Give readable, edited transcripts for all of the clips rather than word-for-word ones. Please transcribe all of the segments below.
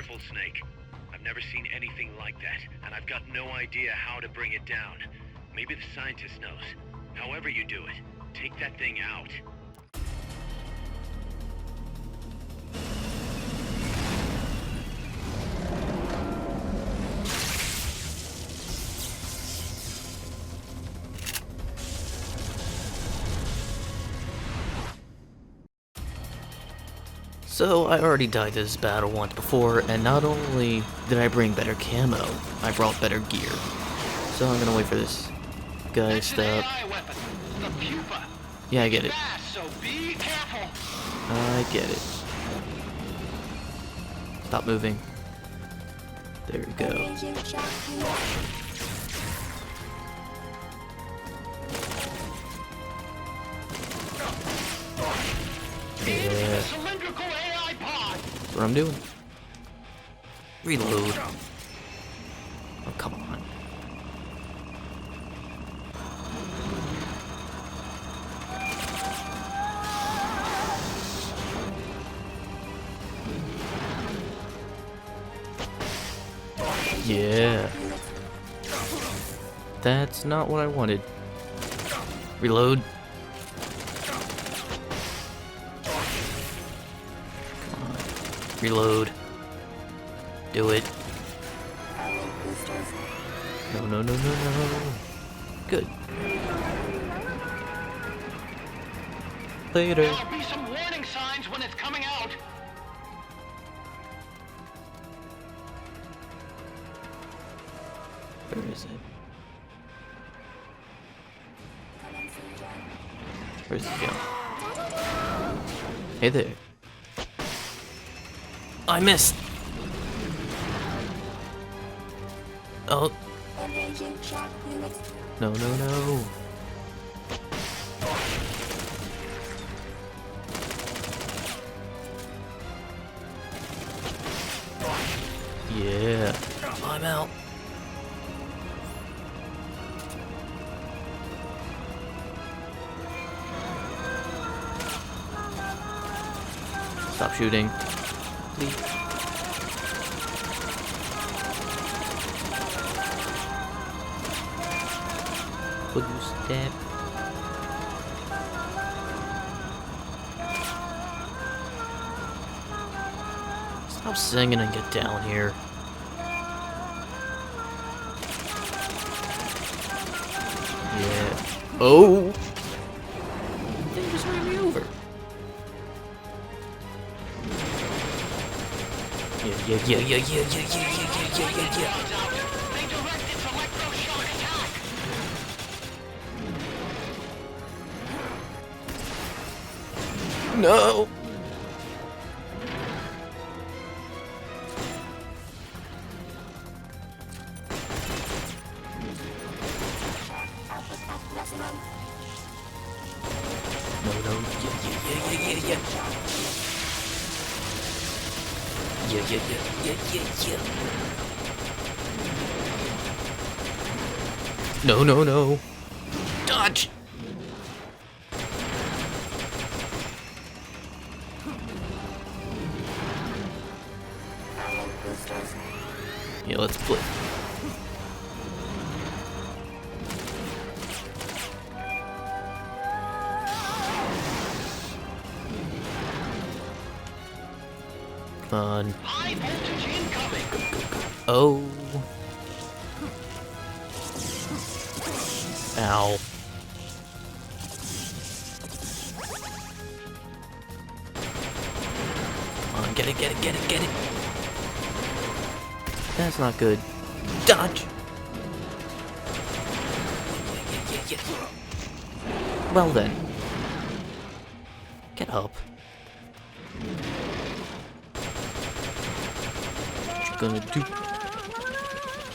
careful, Snake. I've never seen anything like that, and I've got no idea how to bring it down. Maybe the scientist knows. However you do it, take that thing out. So, I already died this battle once before, and not only did I bring better camo, I brought better gear. So I'm gonna wait for this guy to stop. Yeah, I get it. I get it. Stop moving. There we go. Yeah. That's what I'm doing. Reload. Oh, come on. Yeah. That's not what I wanted. Reload. Come on. Reload. Do it. No, no, no, no, no. Good. Later. There'll be some warning signs when it's coming out. Where is it? Where's it going? Hey there. I missed! Oh. No, no, no. Yeah. I'm out. Stop shooting. Please. Would you step? Stop singing and get down here. Yeah. Oh! They just ran me over. Yeah. No! No, yeah. Yeah. No. Dodge! Yeah, let's flip. Come on. High voltage incoming. Oh. Ow. Come on, get it. That's not good. Dodge! Yeah. Well then. Get up. What you gonna do?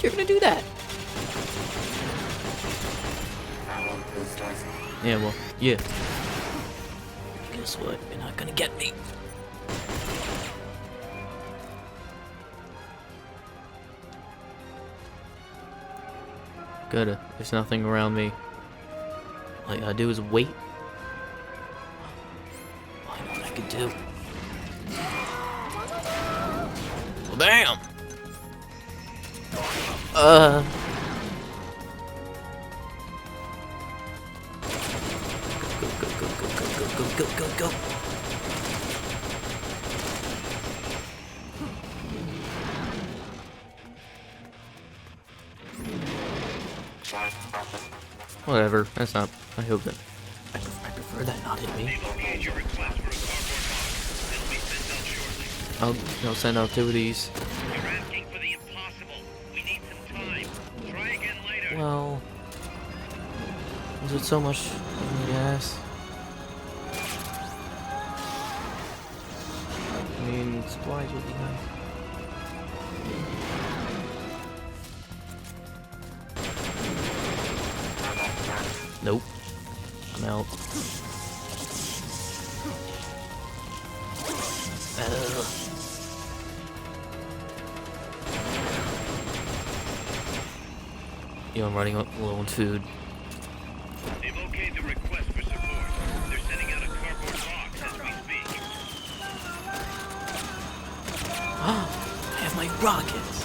You're gonna do that! Yeah, well, yeah. Guess what? You're not gonna get me. Good. There's nothing around me. All I gotta do is wait. Oh, I know what I could do. Well, damn. Go. Whatever. That's not. I hope that. I prefer that not hit me. I'll send out 2 of these. You're asking for the impossible. We need some time. Try again later. Well, is it so much of an ass? I mean, supplies would be nice. Nope. I'm out. I'm running up low on food. They've okayed the request for support. They're sending out a cardboard box as we speak. I have my rockets.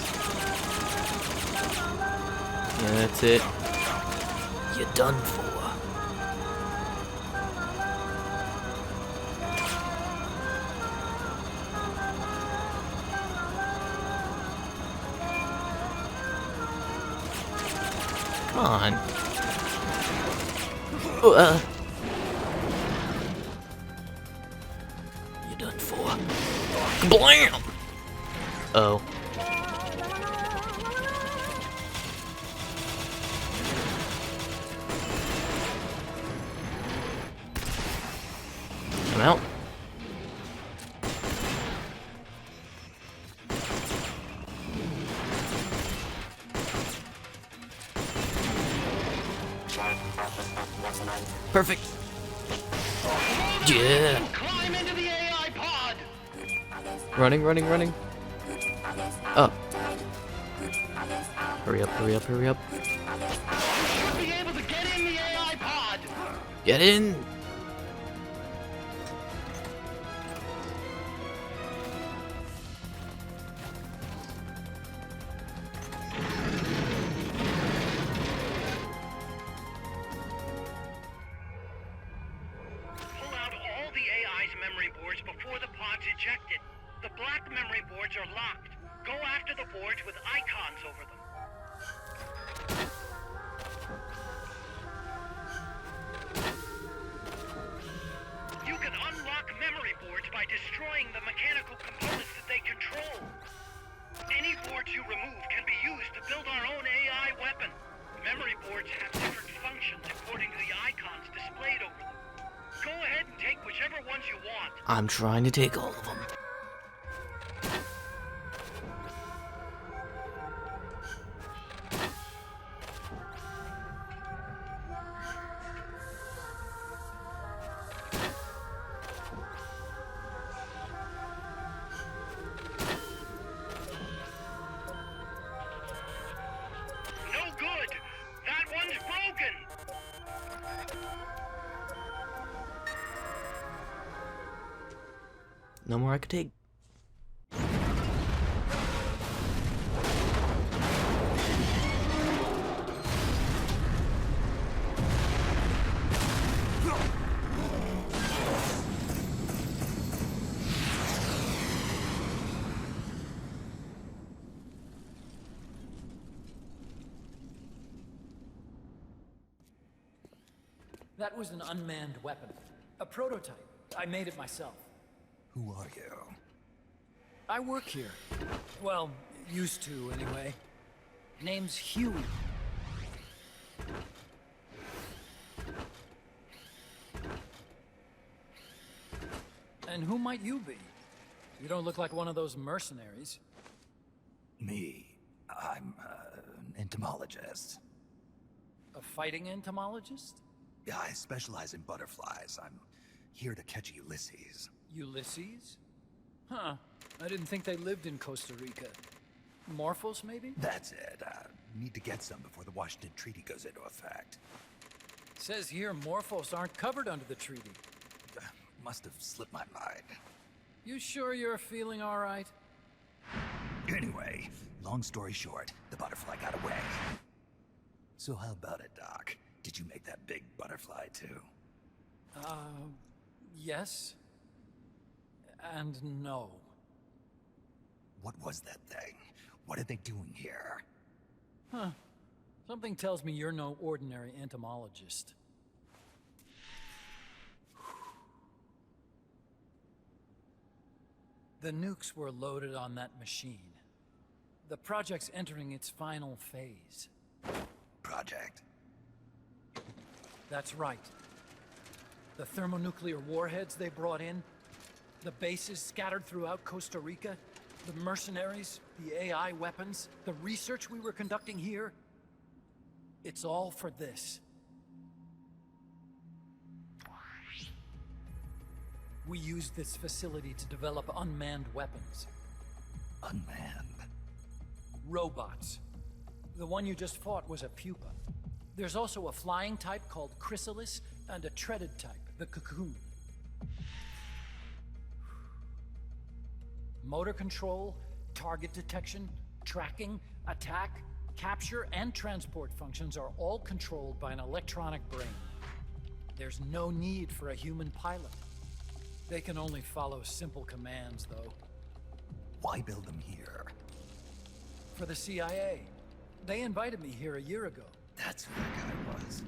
Yeah, that's it. You're done for. Come on. Oh, you're done for. Blam! Oh. I'm out. Perfect. Yeah. Climb into the AI pod. Running. Up. Hurry up. You'll be able to get in the AI pod. Get in. Pull out all the AI's memory boards before the pod's ejected. The black memory boards are locked. Go after the boards with icons over them. You can unlock memory boards by destroying the mechanical components that they control. Any boards you remove can be used to build our own AI weapon. Memory boards have different functions according to the icons displayed over them. Go ahead and take whichever ones you want. I'm trying to take all of them. No good! That one's broken! No more I could take. That was an unmanned weapon. A prototype. I made it myself. Who are you? I work here. Well, used to, anyway. Name's Huey. And who might you be? You don't look like one of those mercenaries. Me. I'm an entomologist. A fighting entomologist? Yeah, I specialize in butterflies. I'm here to catch Ulysses. Ulysses? Huh. I didn't think they lived in Costa Rica. Morphos, maybe? That's it. Need to get some before the Washington Treaty goes into effect. Says here Morphos aren't covered under the treaty. Must have slipped my mind. You sure you're feeling all right? Long story short, the butterfly got away. So how about it, Doc? Did you make that big butterfly too? Yes. And no. What was that thing? What are they doing here? Huh. Something tells me you're no ordinary entomologist. The nukes were loaded on that machine. The project's entering its final phase. Project? That's right. The thermonuclear warheads they brought in, the bases scattered throughout Costa Rica, the mercenaries, the AI weapons, the research we were conducting here. It's all for this. We used this facility to develop unmanned weapons. Unmanned? Robots. The one you just fought was a pupa. There's also a flying type called Chrysalis, and a treaded type, the Cocoon. Motor control, target detection, tracking, attack, capture, and transport functions are all controlled by an electronic brain. There's no need for a human pilot. They can only follow simple commands, though. Why build them here? For the CIA. They invited me here a year ago. That's who the guy was.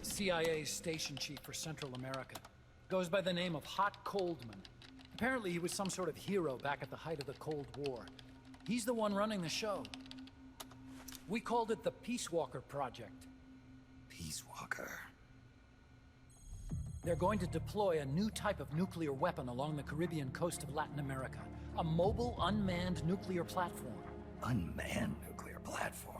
CIA's station chief for Central America. Goes by the name of Hot Coldman. Apparently he was some sort of hero back at the height of the Cold War. He's the one running the show. We called it the Peace Walker Project. Peace Walker. They're going to deploy a new type of nuclear weapon along the Caribbean coast of Latin America. A mobile, unmanned nuclear platform. Unmanned nuclear platform.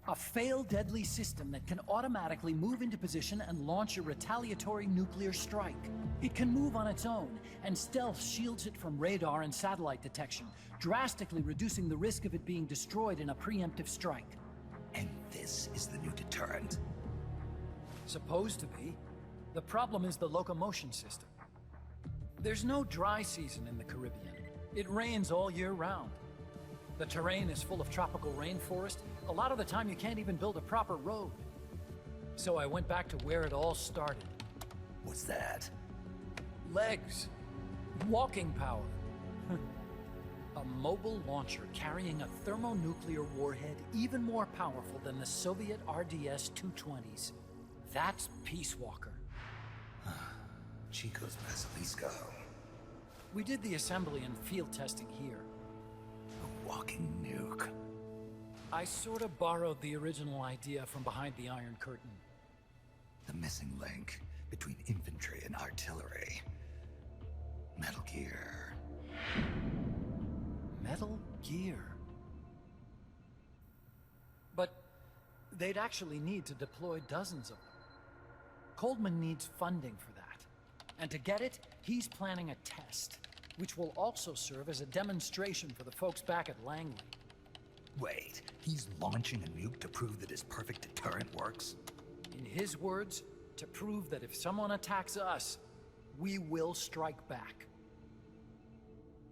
A fail-deadly system that can automatically move into position and launch a retaliatory nuclear strike. It can move on its own, and stealth shields it from radar and satellite detection, drastically reducing the risk of it being destroyed in a preemptive strike. And this is the new deterrent? Supposed to be. The problem is the locomotion system. There's no dry season in the Caribbean. It rains all year round. The terrain is full of tropical rainforest. A lot of the time you can't even build a proper road. So I went back to where it all started. What's that? Legs. Walking power. A mobile launcher carrying a thermonuclear warhead even more powerful than the Soviet RDS-220s. That's Peace Walker. Chico's Basilisco. We did the assembly and field testing here. A walking nuke. I sort of borrowed the original idea from behind the Iron Curtain. The missing link between infantry and artillery. Metal Gear. Metal Gear. But they'd actually need to deploy dozens of them. Coldman needs funding for that. And to get it, he's planning a test, which will also serve as a demonstration for the folks back at Langley. Wait, he's launching a nuke to prove that his perfect deterrent works? In his words, to prove that if someone attacks us, we will strike back.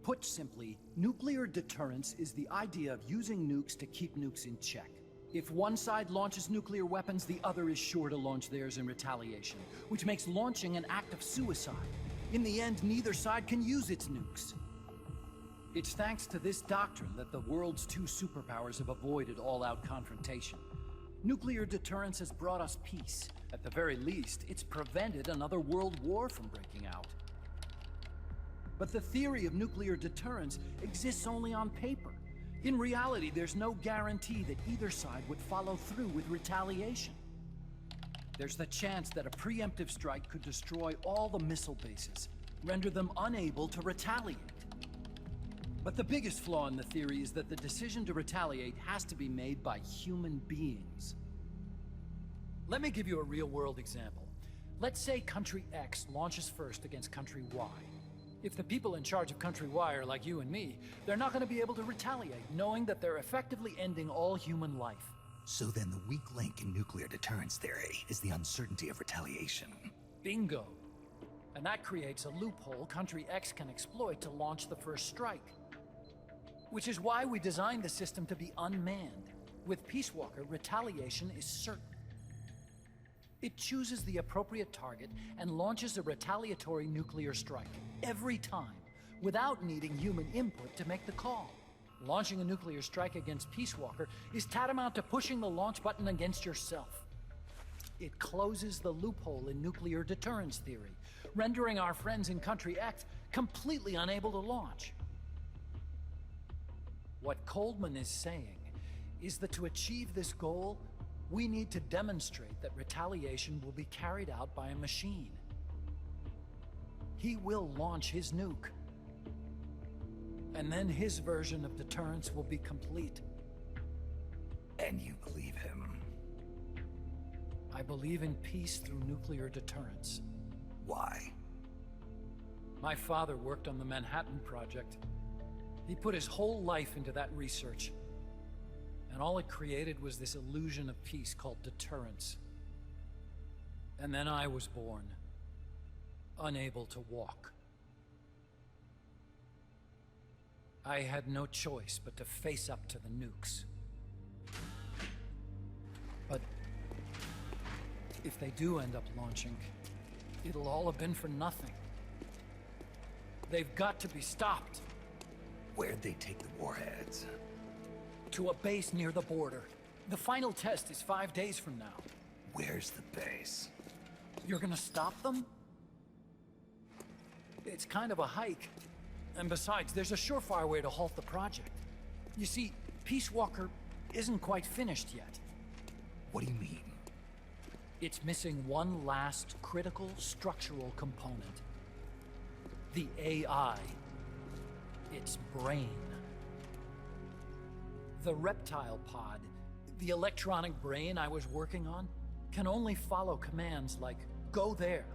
Put simply, nuclear deterrence is the idea of using nukes to keep nukes in check. If one side launches nuclear weapons, the other is sure to launch theirs in retaliation, which makes launching an act of suicide. In the end, neither side can use its nukes. It's thanks to this doctrine that the world's two superpowers have avoided all-out confrontation. Nuclear deterrence has brought us peace. At the very least, it's prevented another world war from breaking out. But the theory of nuclear deterrence exists only on paper. In reality, there's no guarantee that either side would follow through with retaliation. There's the chance that a preemptive strike could destroy all the missile bases, render them unable to retaliate. But the biggest flaw in the theory is that the decision to retaliate has to be made by human beings. Let me give you a real-world example. Let's say Country X launches first against Country Y. If the people in charge of Country Y are like you and me, they're not going to be able to retaliate, knowing that they're effectively ending all human life. So then the weak link in nuclear deterrence theory is the uncertainty of retaliation. Bingo. And that creates a loophole Country X can exploit to launch the first strike. Which is why we designed the system to be unmanned. With Peace Walker, retaliation is certain. It chooses the appropriate target and launches a retaliatory nuclear strike every time, without needing human input to make the call. Launching a nuclear strike against Peace Walker is tantamount to pushing the launch button against yourself. It closes the loophole in nuclear deterrence theory, rendering our friends in Country X completely unable to launch. What Coldman is saying is that to achieve this goal, we need to demonstrate that retaliation will be carried out by a machine. He will launch his nuke. And then his version of deterrence will be complete. And you believe him? I believe in peace through nuclear deterrence. Why? My father worked on the Manhattan Project. He put his whole life into that research. And all it created was this illusion of peace called deterrence. And then I was born, unable to walk. I had no choice but to face up to the nukes. But if they do end up launching, it'll all have been for nothing. They've got to be stopped. Where'd they take the warheads? To a base near the border. The final test is 5 days from now. Where's the base? You're gonna stop them? It's kind of a hike. And besides, there's a surefire way to halt the project. You see, Peace Walker isn't quite finished yet. What do you mean? It's missing one last critical structural component. The AI. Its brain. The reptile pod, the electronic brain I was working on, can only follow commands like, go there,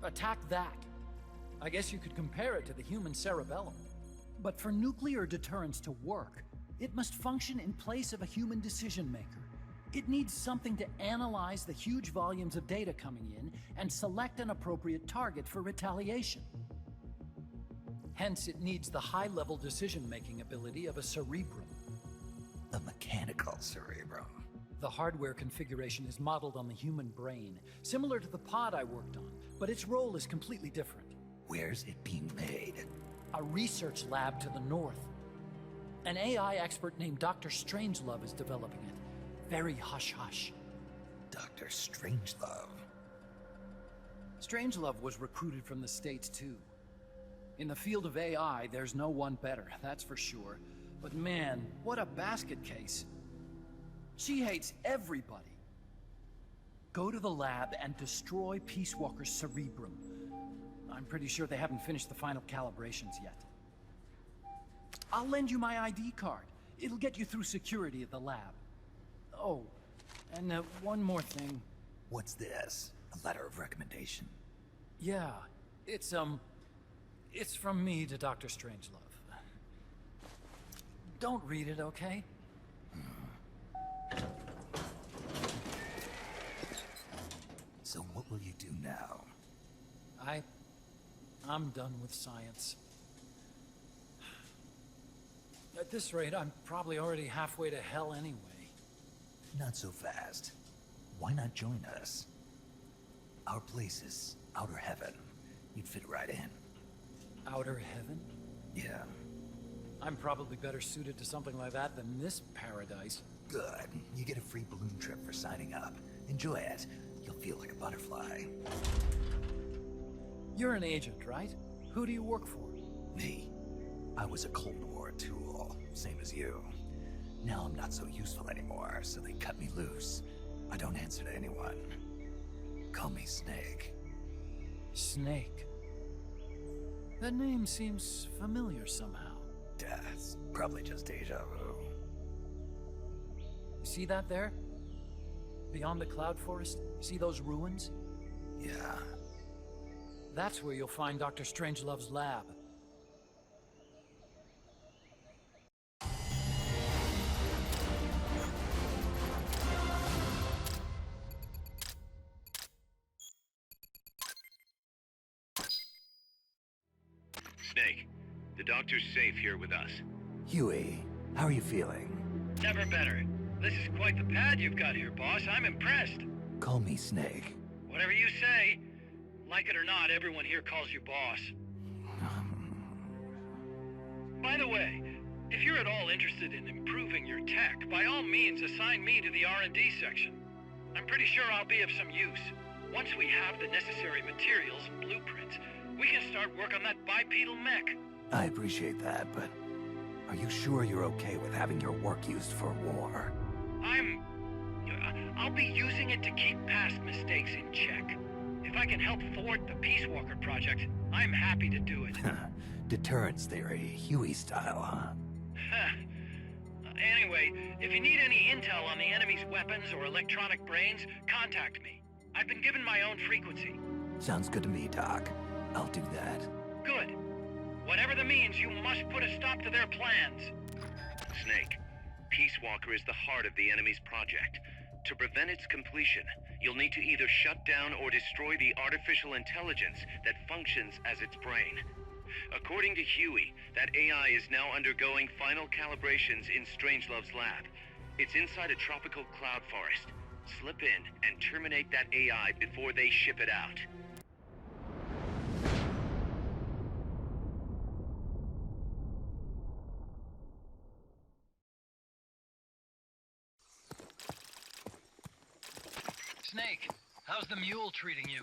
attack that. I guess you could compare it to the human cerebellum. But for nuclear deterrence to work, it must function in place of a human decision maker. It needs something to analyze the huge volumes of data coming in and select an appropriate target for retaliation. Hence, it needs the high-level decision-making ability of a cerebrum. A mechanical cerebrum. The hardware configuration is modeled on the human brain, similar to the pod I worked on, but its role is completely different. Where's it being made? A research lab to the north. An AI expert named Dr. Strangelove is developing it. Very hush-hush. Dr. Strangelove. Strangelove was recruited from the States, too. In the field of AI, there's no one better, that's for sure. But man, what a basket case. She hates everybody. Go to the lab and destroy Peace Walker's cerebrum. I'm pretty sure they haven't finished the final calibrations yet. I'll lend you my ID card. It'll get you through security at the lab. Oh, and one more thing. What's this? A letter of recommendation? Yeah, it's from me to Dr. Strangelove. Don't read it, okay? So what will you do now? I'm done with science. At this rate, I'm probably already halfway to hell anyway. Not so fast. Why not join us? Our place is outer heaven. You'd fit right in. Outer heaven? Yeah. I'm probably better suited to something like that than this paradise. Good. You get a free balloon trip for signing up. Enjoy it. You'll feel like a butterfly. You're an agent, right? Who do you work for? Me? I was a Cold War tool, same as you. Now I'm not so useful anymore, so they cut me loose. I don't answer to anyone. Call me Snake. Snake. That name seems familiar somehow. Death. Probably just deja vu. See that there? Beyond the cloud forest? See those ruins? Yeah. That's where you'll find Dr. Strangelove's lab. Snake, the doctor's safe here with us. Huey, how are you feeling? Never better. This is quite the pad you've got here, boss. I'm impressed. Call me Snake. Whatever you say. Like it or not, everyone here calls you boss. By the way, if you're at all interested in improving your tech, by all means assign me to the R&D section. I'm pretty sure I'll be of some use. Once we have the necessary materials and blueprints, we can start work on that bipedal mech. I appreciate that, but are you sure you're okay with having your work used for war? I'll be using it to keep past mistakes in check. If I can help thwart the Peace Walker project, I'm happy to do it. Deterrence theory, Huey style, huh? Anyway, if you need any intel on the enemy's weapons or electronic brains, contact me. I've been given my own frequency. Sounds good to me, Doc. I'll do that. Good. Whatever the means, you must put a stop to their plans. Snake, Peace Walker is the heart of the enemy's project. To prevent its completion, you'll need to either shut down or destroy the artificial intelligence that functions as its brain. According to Huey, that AI is now undergoing final calibrations in Strangelove's lab. It's inside a tropical cloud forest. Slip in and terminate that AI before they ship it out. Snake, how's the mule treating you?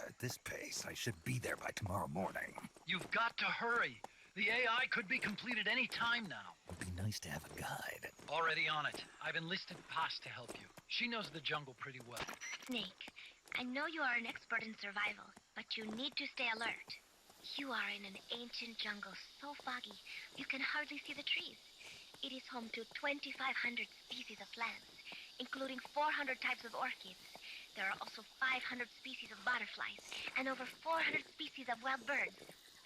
At this pace, I should be there by tomorrow morning. You've got to hurry. The AI could be completed any time now. It'd be nice to have a guide. Already on it. I've enlisted Paz to help you. She knows the jungle pretty well. Snake, I know you are an expert in survival, but you need to stay alert. You are in an ancient jungle so foggy, you can hardly see the trees. It is home to 2,500 species of plants, including 400 types of orchids. There are also 500 species of butterflies, and over 400 species of wild birds.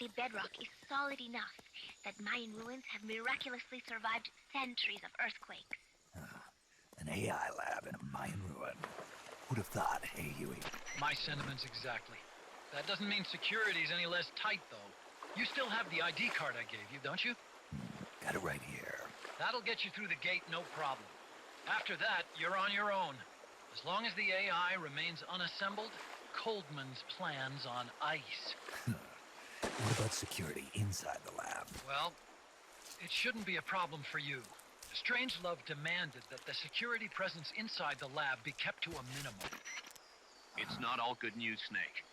The bedrock is solid enough that Mayan ruins have miraculously survived centuries of earthquakes. An AI lab in a Mayan ruin. Who'd have thought, hey, Huey? My sentiments exactly. That doesn't mean security's any less tight, though. You still have the ID card I gave you, don't you? Got it right here. That'll get you through the gate, no problem. After that, you're on your own. As long as the AI remains unassembled, Coldman's plan's on ice. What about security inside the lab? Well, it shouldn't be a problem for you. Strangelove demanded that the security presence inside the lab be kept to a minimum. It's not all good news, Snake.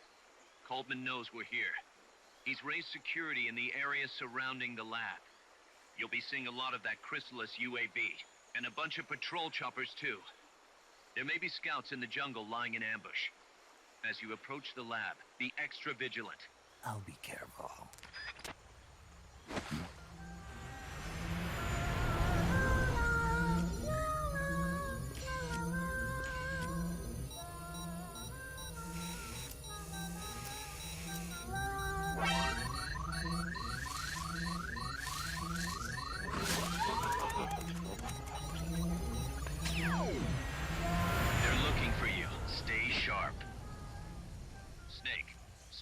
Coldman knows we're here. He's raised security in the area surrounding the lab. You'll be seeing a lot of that Chrysalis UAV, and a bunch of patrol choppers too. There may be scouts in the jungle lying in ambush. As you approach the lab, be extra vigilant. I'll be careful.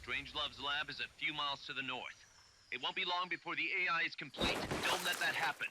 Strangelove's lab is a few miles to the north. It won't be long before the AI is complete. Don't let that happen.